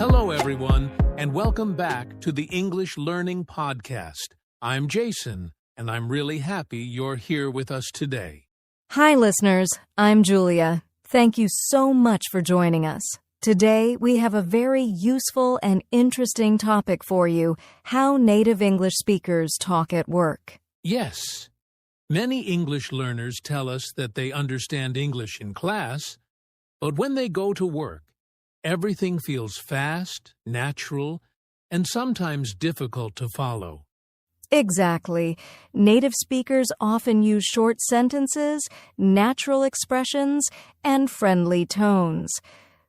Hello, everyone, and welcome back to the English Learning Podcast. I'm Jason, and I'm really happy you're here with us today. Hi, listeners. I'm Julia. Thank you so much for joining us. Today, we have a very useful and interesting topic for you: how native English speakers talk at work. Yes, many English learners tell us that they understand English in class, but when they go to work, everything feels fast, natural, and sometimes difficult to follow. Exactly. Native speakers often use short sentences, natural expressions, and friendly tones.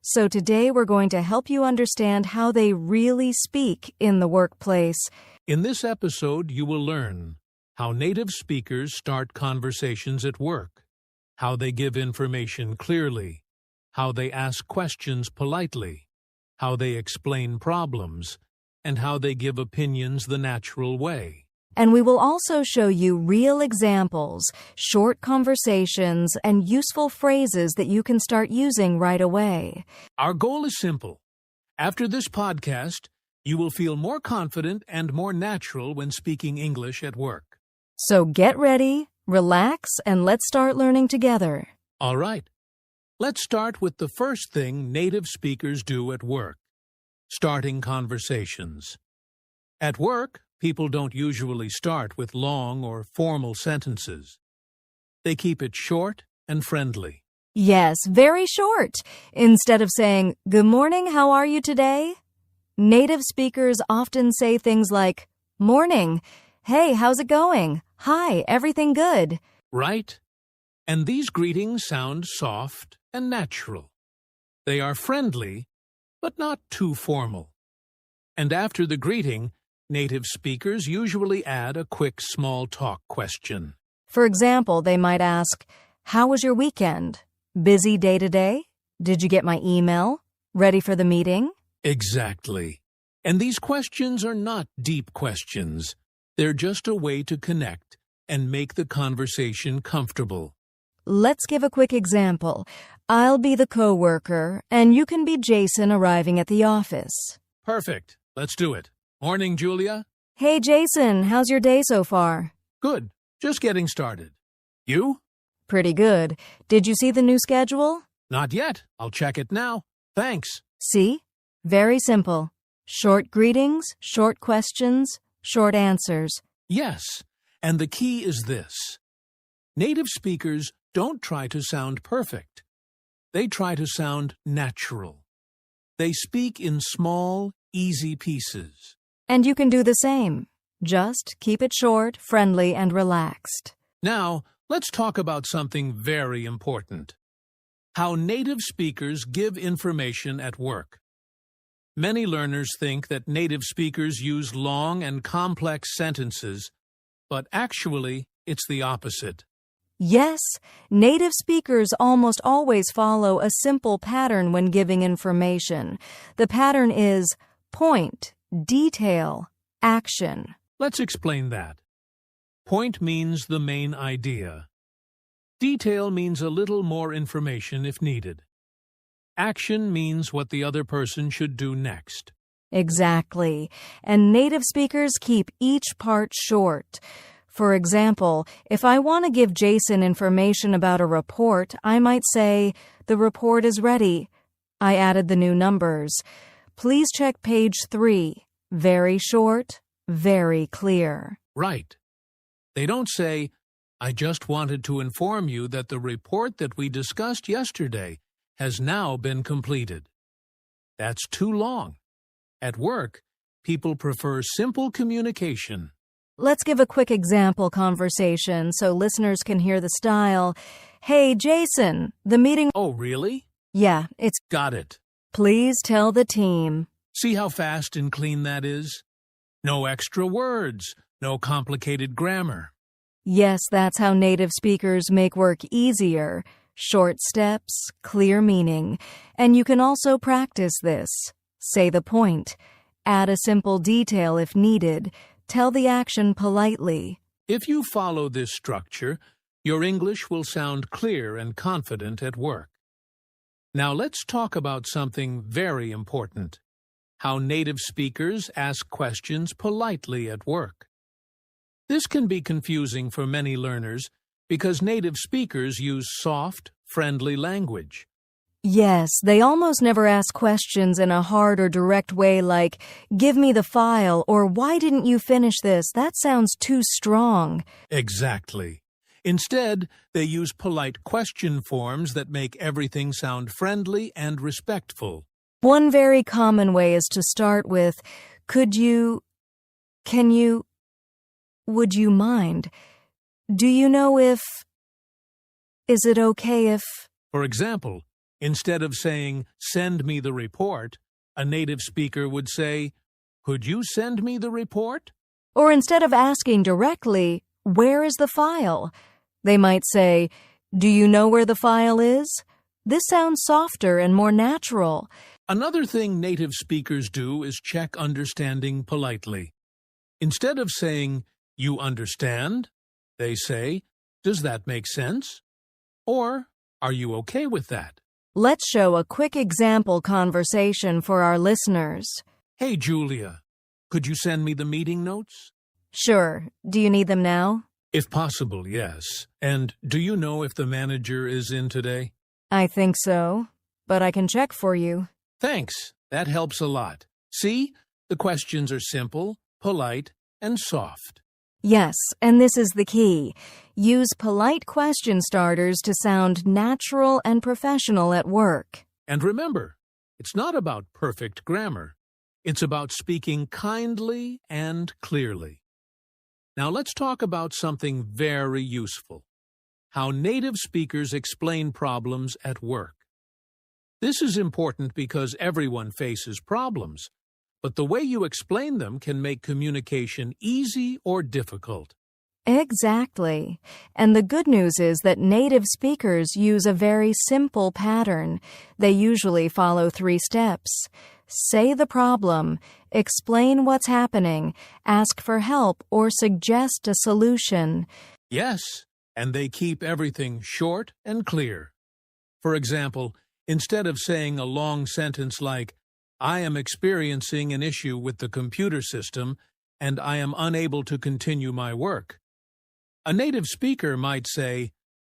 So today we're going to help you understand how they really speak in the workplace. In this episode, you will learn how native speakers start conversations at work, how they give information clearly, how they ask questions politely, how they explain problems, and how they give opinions the natural way. And we will also show you real examples, short conversations, and useful phrases that you can start using right away. Our goal is simple. After this podcast, you will feel more confident and more natural when speaking English at work. So get ready, relax, and let's start learning together. All right. Let's start with the first thing native speakers do at work: starting conversations. At work, people don't usually start with long or formal sentences. They keep it short and friendly. Yes, very short. Instead of saying, "Good morning, how are you today?" native speakers often say things like, "Morning, hey, how's it going? Hi, everything good?" Right? And these greetings sound soft and natural. They are friendly, but not too formal. And after the greeting, native speakers usually add a quick small talk question. For example, they might ask, "How was your weekend? Busy day today? Did you get my email? Ready for the meeting?" Exactly. And these questions are not deep questions. They're just a way to connect and make the conversation comfortable. Let's give a quick example. I'll be the coworker, and you can be Jason arriving at the office. Perfect. Let's do it. Morning, Julia. Hey, Jason, how's your day so far? Good. Just getting started. You? Pretty good. Did you see the new schedule? Not yet. I'll check it now. Thanks. See? Very simple. Short greetings, short questions, short answers. Yes. And the key is this: native speakers don't try to sound perfect. They try to sound natural. They speak in small, easy pieces. And you can do the same. Just keep it short, friendly, and relaxed. Now, let's talk about something very important: how native speakers give information at work. Many learners think that native speakers use long and complex sentences, but actually, it's the opposite. Yes, native speakers almost always follow a simple pattern when giving information. The pattern is point, detail, action. Let's explain that. Point means the main idea. Detail means a little more information if needed. Action means what the other person should do next. Exactly. And native speakers keep each part short. For example, if I want to give Jason information about a report, I might say, "The report is ready. I added the new numbers. Please check page 3. Very short, very clear." Right. They don't say, "I just wanted to inform you that the report that we discussed yesterday has now been completed." That's too long. At work, people prefer simple communication. Let's give a quick example conversation so listeners can hear the style. "Hey, Jason, the meeting—" Oh, really? Yeah, it's— Got it. "Please tell the team." See how fast and clean that is? No extra words, no complicated grammar. Yes, that's how native speakers make work easier. Short steps, clear meaning. And you can also practice this. Say the point. Add a simple detail if needed. Tell the action politely. If you follow this structure, your English will sound clear and confident at work. Now let's talk about something very important: how native speakers ask questions politely at work. This can be confusing for many learners because native speakers use soft, friendly language. Yes, they almost never ask questions in a hard or direct way like, "Give me the file," or "Why didn't you finish this? That sounds too strong." Exactly. Instead, they use polite question forms that make everything sound friendly and respectful. One very common way is to start with, "Could you, can you, would you mind? Do you know if, is it okay if..." For example, instead of saying, "Send me the report," a native speaker would say, "Could you send me the report?" Or instead of asking directly, "Where is the file?" they might say, "Do you know where the file is?" This sounds softer and more natural. Another thing native speakers do is check understanding politely. Instead of saying, "You understand?" they say, "Does that make sense?" Or, "Are you okay with that?" Let's show a quick example conversation for our listeners. "Hey, Julia, could you send me the meeting notes?" Sure. Do you need them now? If possible, yes. And do you know if the manager is in today? I think so, but I can check for you. Thanks. That helps a lot. See, the questions are simple, polite, and soft. Yes, and this is the key. Use polite question starters to sound natural and professional at work. And remember, it's not about perfect grammar. It's about speaking kindly and clearly. Now let's talk about something very useful: how native speakers explain problems at work. This is important because everyone faces problems, but the way you explain them can make communication easy or difficult. Exactly. And the good news is that native speakers use a very simple pattern. They usually follow 3 steps. Say the problem, explain what's happening, ask for help, or suggest a solution. Yes, and they keep everything short and clear. For example, instead of saying a long sentence like, "I am experiencing an issue with the computer system and I am unable to continue my work," a native speaker might say,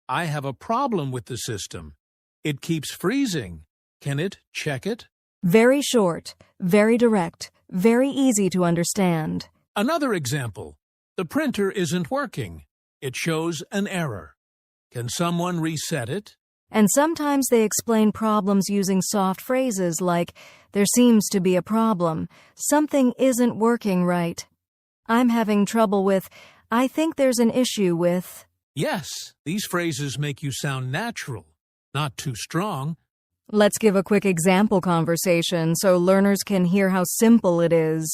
"I have a problem with the system. It keeps freezing. Can it check it?" Very short, very direct, very easy to understand. Another example: the printer isn't working. It shows an error. Can someone reset it? And sometimes they explain problems using soft phrases like, "There seems to be a problem. Something isn't working right. I'm having trouble with, I think there's an issue with..." Yes, these phrases make you sound natural, not too strong. Let's give a quick example conversation so learners can hear how simple it is.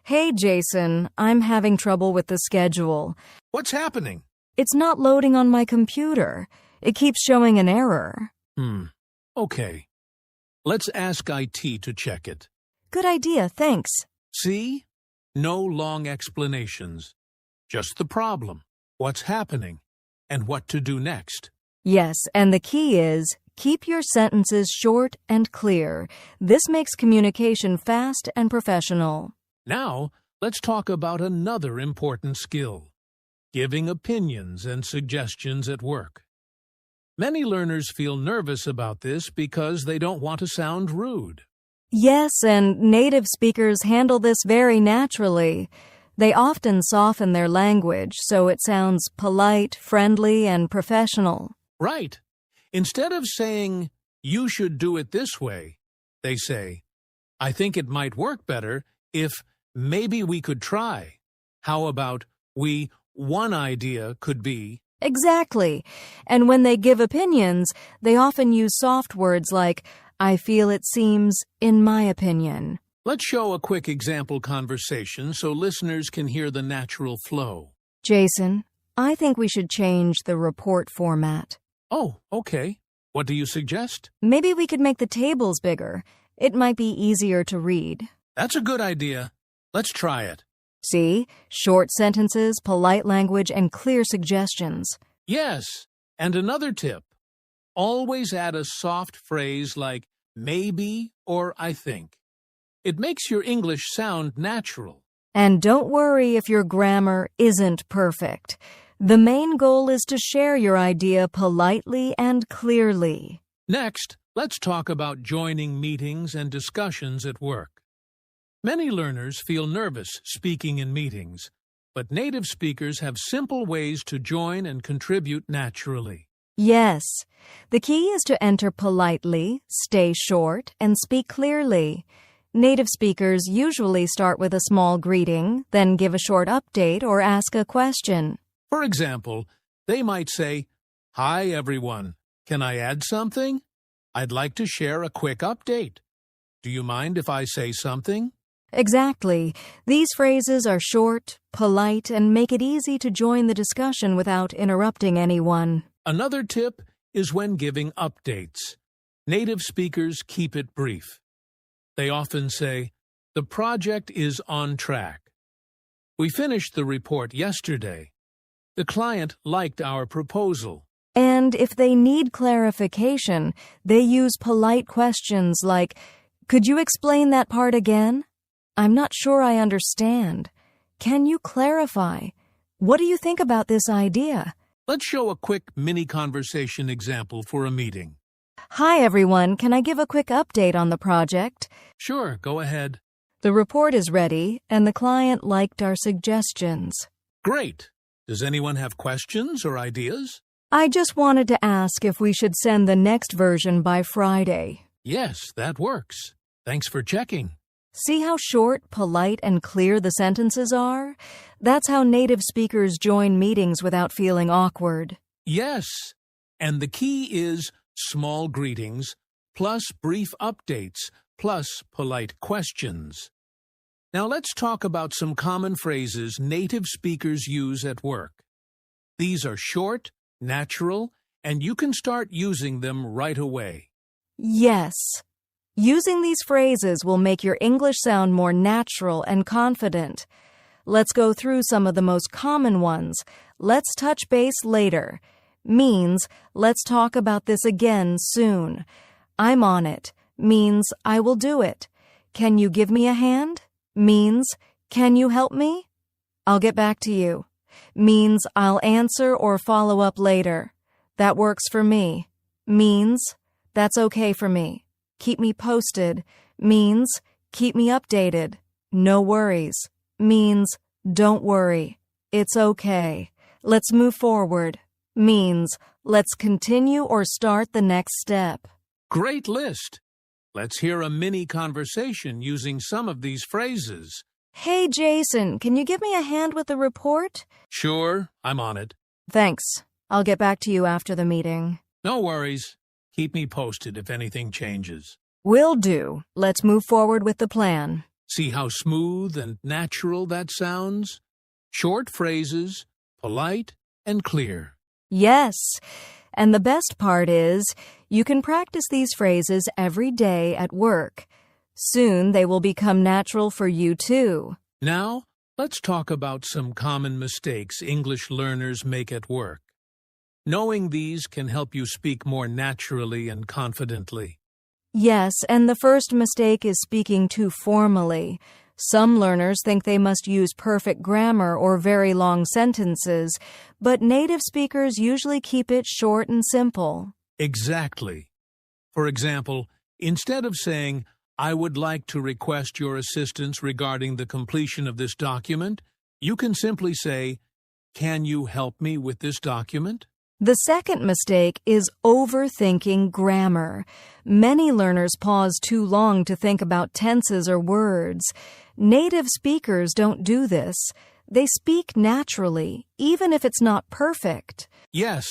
"Hey, Jason, I'm having trouble with the schedule. What's happening? It's not loading on my computer. It keeps showing an error." Okay. Let's ask IT to check it. Good idea, thanks. See? No long explanations. Just the problem, what's happening, and what to do next. Yes, and the key is, keep your sentences short and clear. This makes communication fast and professional. Now, let's talk about another important skill: giving opinions and suggestions at work. Many learners feel nervous about this because they don't want to sound rude. Yes, and native speakers handle this very naturally. They often soften their language so it sounds polite, friendly, and professional. Right. Instead of saying, "You should do it this way," they say, "I think it might work better if maybe we could try. How about one idea could be..." Exactly. And when they give opinions, they often use soft words like, "I feel it seems, in my opinion." Let's show a quick example conversation so listeners can hear the natural flow. "Jason, I think we should change the report format. Oh, okay. What do you suggest? Maybe we could make the tables bigger. It might be easier to read." That's a good idea. Let's try it. See? Short sentences, polite language, and clear suggestions. Yes, and another tip: always add a soft phrase like "maybe" or "I think." It makes your English sound natural. And don't worry if your grammar isn't perfect. The main goal is to share your idea politely and clearly. Next, let's talk about joining meetings and discussions at work. Many learners feel nervous speaking in meetings, but native speakers have simple ways to join and contribute naturally. Yes, the key is to enter politely, stay short, and speak clearly. Native speakers usually start with a small greeting, then give a short update or ask a question. For example, they might say, "Hi everyone, can I add something? I'd like to share a quick update. Do you mind if I say something?" Exactly. These phrases are short, polite, and make it easy to join the discussion without interrupting anyone. Another tip is when giving updates. Native speakers keep it brief. They often say, "The project is on track. We finished the report yesterday. The client liked our proposal." And if they need clarification, they use polite questions like, "Could you explain that part again? I'm not sure I understand. Can you clarify? What do you think about this idea?" Let's show a quick mini-conversation example for a meeting. "Hi everyone, can I give a quick update on the project?" Sure, go ahead. The report is ready, and the client liked our suggestions. Great. Does anyone have questions or ideas? I just wanted to ask if we should send the next version by Friday. Yes, that works. Thanks for checking. See how short, polite, and clear the sentences are? That's how native speakers join meetings without feeling awkward. Yes, and the key is small greetings, plus brief updates, plus polite questions. Now let's talk about some common phrases native speakers use at work. These are short, natural, and you can start using them right away. Yes. Using these phrases will make your English sound more natural and confident. Let's go through some of the most common ones. "Let's touch base later" means "let's talk about this again soon." "I'm on it" means "I will do it." "Can you give me a hand?" means "Can you help me?" "I'll get back to you" means "I'll answer or follow up later." "That works for me" means "That's okay for me." "Keep me posted" means "Keep me updated." "No worries" means "Don't worry. It's okay." "Let's move forward" means "Let's continue or start the next step." Great list. Let's hear a mini conversation using some of these phrases. "Hey Jason, can you give me a hand with the report?" Sure, I'm on it. "Thanks. I'll get back to you after the meeting." No worries. Keep me posted if anything changes. "Will do. Let's move forward with the plan." See how smooth and natural that sounds? Short phrases, polite and clear. Yes. And the best part is, you can practice these phrases every day at work. Soon they will become natural for you too. Now, let's talk about some common mistakes English learners make at work. Knowing these can help you speak more naturally and confidently. Yes, and the first mistake is speaking too formally. Some learners think they must use perfect grammar or very long sentences, but native speakers usually keep it short and simple. Exactly. For example, instead of saying, "I would like to request your assistance regarding the completion of this document," you can simply say, "Can you help me with this document?" The second mistake is overthinking grammar. Many learners pause too long to think about tenses or words. Native speakers don't do this. They speak naturally, even if it's not perfect. Yes,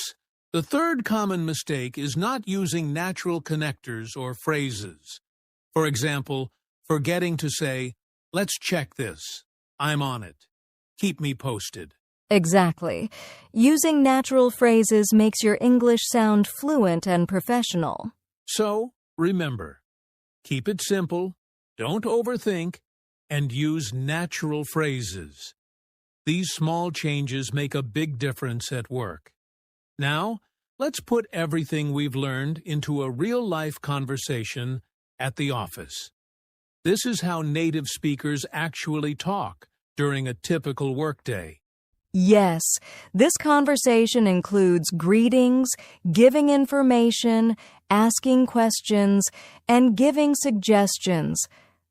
the third common mistake is not using natural connectors or phrases. For example, forgetting to say, "Let's check this," "I'm on it," "Keep me posted." Exactly. Using natural phrases makes your English sound fluent and professional. So, remember, keep it simple, don't overthink, and use natural phrases. These small changes make a big difference at work. Now, let's put everything we've learned into a real-life conversation at the office. This is how native speakers actually talk during a typical workday. Yes, this conversation includes greetings, giving information, asking questions, and giving suggestions.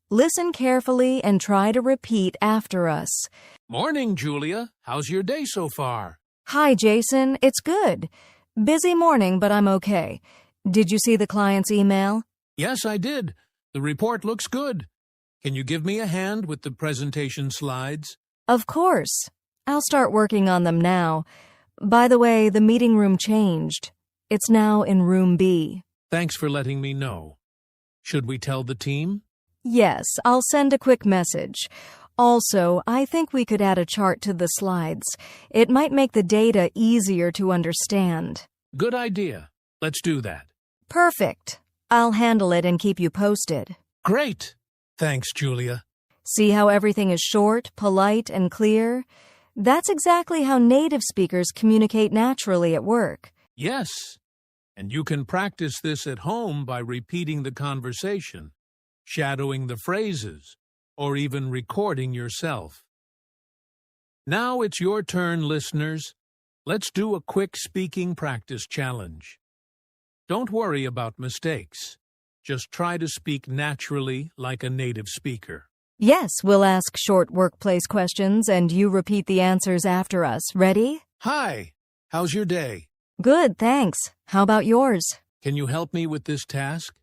Listen carefully and try to repeat after us. Morning, Julia. How's your day so far? Hi, Jason. It's good. Busy morning, but I'm okay. Did you see the client's email? Yes, I did. The report looks good. Can you give me a hand with the presentation slides? Of course. I'll start working on them now. By the way, the meeting room changed. It's now in room B. Thanks for letting me know. Should we tell the team? Yes, I'll send a quick message. Also, I think we could add a chart to the slides. It might make the data easier to understand. Good idea. Let's do that. Perfect. I'll handle it and keep you posted. Great. Thanks, Julia. See how everything is short, polite, and clear? That's exactly how native speakers communicate naturally at work. Yes. And you can practice this at home by repeating the conversation, shadowing the phrases, or even recording yourself. Now it's your turn, listeners. Let's do a quick speaking practice challenge. Don't worry about mistakes. Just try to speak naturally like a native speaker. Yes, we'll ask short workplace questions and you repeat the answers after us. Ready? Hi, how's your day? Good, thanks. How about yours? Can you help me with this task?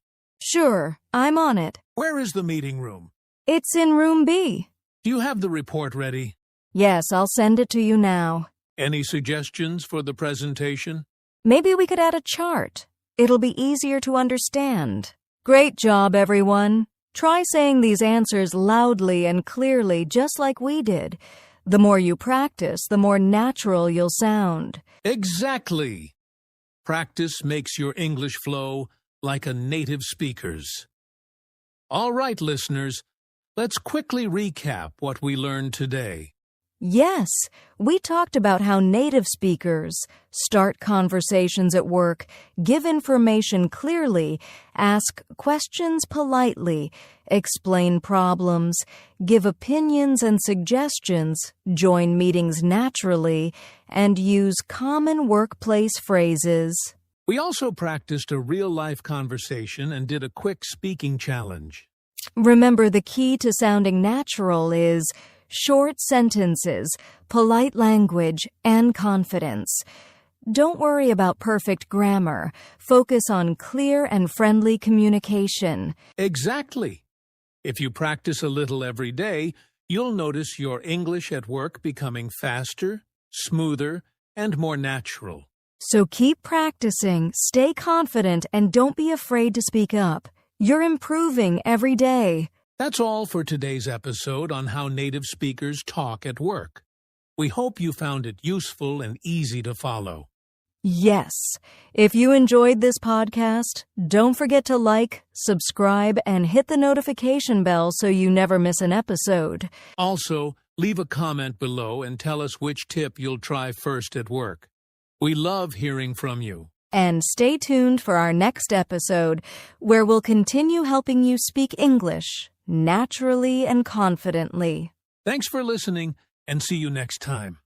Sure, I'm on it. Where is the meeting room? It's in room B. Do you have the report ready? Yes, I'll send it to you now. Any suggestions for the presentation? Maybe we could add a chart. It'll be easier to understand. Great job, everyone. Try saying these answers loudly and clearly, just like we did. The more you practice, the more natural you'll sound. Exactly. Practice makes your English flow like a native speaker's. All right, listeners, let's quickly recap what we learned today. Yes, we talked about how native speakers start conversations at work, give information clearly, ask questions politely, explain problems, give opinions and suggestions, join meetings naturally, and use common workplace phrases. We also practiced a real-life conversation and did a quick speaking challenge. Remember, the key to sounding natural is short sentences, polite language, and confidence. Don't worry about perfect grammar. Focus on clear and friendly communication. Exactly. If you practice a little every day, you'll notice your English at work becoming faster, smoother, and more natural. So keep practicing, stay confident, and don't be afraid to speak up. You're improving every day. That's all for today's episode on how native speakers talk at work. We hope you found it useful and easy to follow. Yes. If you enjoyed this podcast, don't forget to like, subscribe, and hit the notification bell so you never miss an episode. Also, leave a comment below and tell us which tip you'll try first at work. We love hearing from you. And stay tuned for our next episode, where we'll continue helping you speak English naturally and confidently. Thanks for listening, and see you next time.